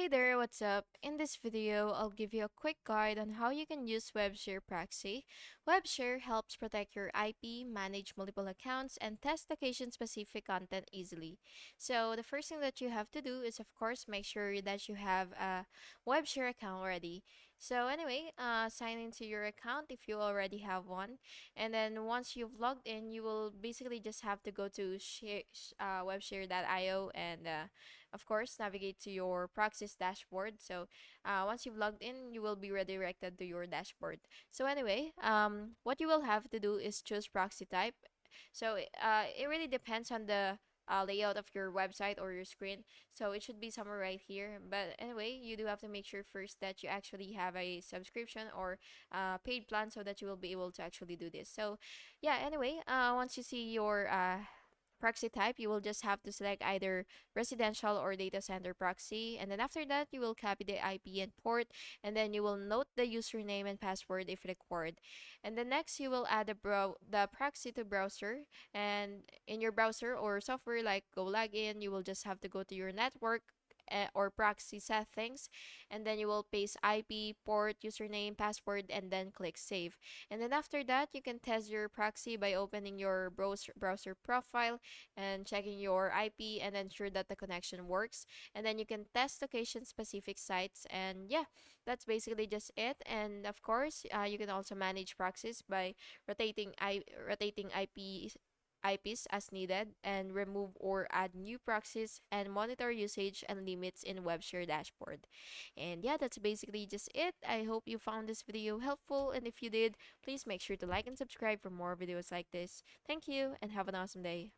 Hey there, what's up? In this video, I'll give you a quick guide on how you can use Webshare Proxy. Webshare helps protect your IP, manage multiple accounts, and test location-specific content easily. So the first thing that you have to do is, of course, make sure that you have a Webshare account ready. So anyway, sign into your account if you already have one, and then once you've logged in, you will basically just have to go to webshare.io and of course, navigate to your proxy's dashboard. So once you've logged in, you will be redirected to your dashboard. So anyway, what you will have to do is choose proxy type. So it really depends on the layout of your website or your screen. So it should be somewhere right here. But anyway, you do have to make sure first that you actually have a subscription or paid plan so that you will be able to actually do this. So yeah, anyway, once you see your proxy type, you will just have to select either residential or data center proxy. And then after that, you will copy the IP and port, and then you will note the username and password if required. And then next, you will add the proxy to browser. And in your browser or software like Go Login, you will just have to go to your network or proxy settings, and then you will paste IP, port, username, password, and then click save. And then after that, you can test your proxy by opening your browser profile and checking your IP and ensure that the connection works. And then you can test location specific sites. And yeah, that's basically just it. And of course, you can also manage proxies by rotating IPs as needed, and remove or add new proxies, and monitor usage and limits in Webshare dashboard. And yeah, that's basically just it. I hope you found this video helpful, and if you did, please make sure to like and subscribe for more videos like this. Thank you and have an awesome day.